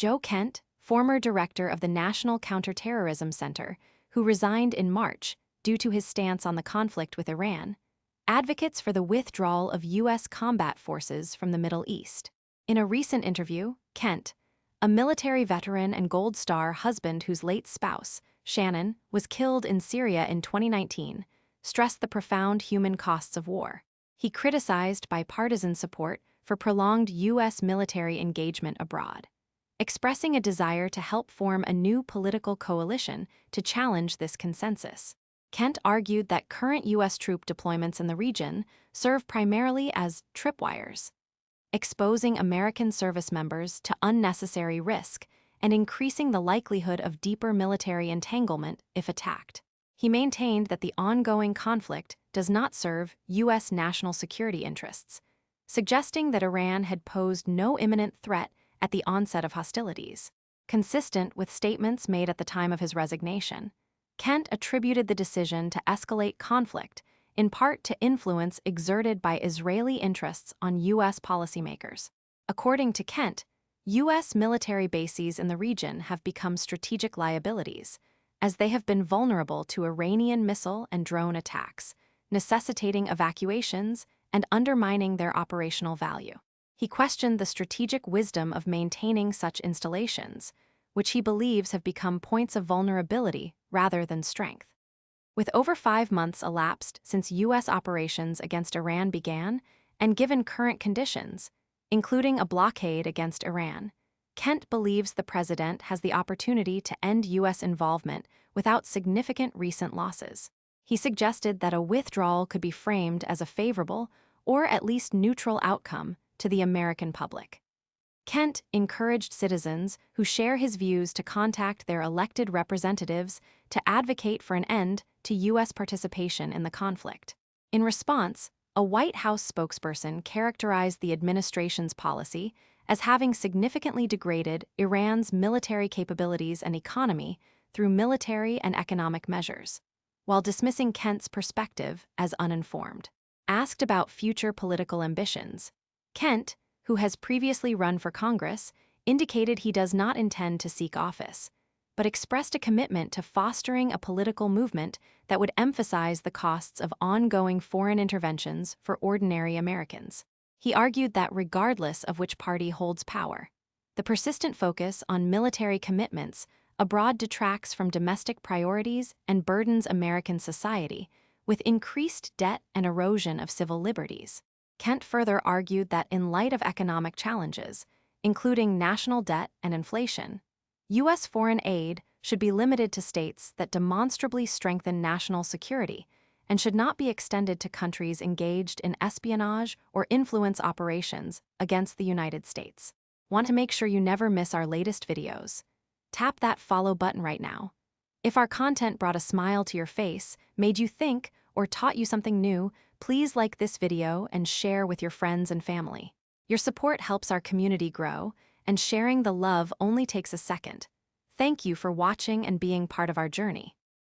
Joe Kent, former director of the National Counterterrorism Center, who resigned in March due to his stance on the conflict with Iran, advocates for the withdrawal of U.S. combat forces from the Middle East. In a recent interview, Kent, a military veteran and Gold Star husband whose late spouse, Shannon, was killed in Syria in 2019, stressed the profound human costs of war. He criticized bipartisan support for prolonged U.S. military engagement abroad, expressing a desire to help form a new political coalition to challenge this consensus. Kent argued that current U.S. troop deployments in the region serve primarily as tripwires, exposing American service members to unnecessary risk and increasing the likelihood of deeper military entanglement if attacked. He maintained that the ongoing conflict does not serve U.S. national security interests, suggesting that Iran had posed no imminent threat at the onset of hostilities. Consistent with statements made at the time of his resignation, Kent attributed the decision to escalate conflict in part to influence exerted by Israeli interests on U.S. policymakers. According to Kent, U.S. military bases in the region have become strategic liabilities, as they have been vulnerable to Iranian missile and drone attacks, necessitating evacuations and undermining their operational value. He questioned the strategic wisdom of maintaining such installations, which he believes have become points of vulnerability rather than strength. With over 5 months elapsed since U.S. operations against Iran began, and given current conditions, including a blockade against Iran, Kent believes the president has the opportunity to end U.S. involvement without significant recent losses. He suggested that a withdrawal could be framed as a favorable, or at least neutral outcome to the American public. Kent encouraged citizens who share his views to contact their elected representatives to advocate for an end to U.S. participation in the conflict. In response, a White House spokesperson characterized the administration's policy as having significantly degraded Iran's military capabilities and economy through military and economic measures, while dismissing Kent's perspective as uninformed. Asked about future political ambitions, Kent, who has previously run for Congress, indicated he does not intend to seek office, but expressed a commitment to fostering a political movement that would emphasize the costs of ongoing foreign interventions for ordinary Americans. He argued that regardless of which party holds power, the persistent focus on military commitments abroad detracts from domestic priorities and burdens American society with increased debt and erosion of civil liberties. Kent further argued that in light of economic challenges, including national debt and inflation, U.S. foreign aid should be limited to states that demonstrably strengthen national security and should not be extended to countries engaged in espionage or influence operations against the United States. Want to make sure you never miss our latest videos? Tap that follow button right now. If our content brought a smile to your face, made you think, or taught you something new, please like this video and share with your friends and family. Your support helps our community grow, and sharing the love only takes a second. Thank you for watching and being part of our journey.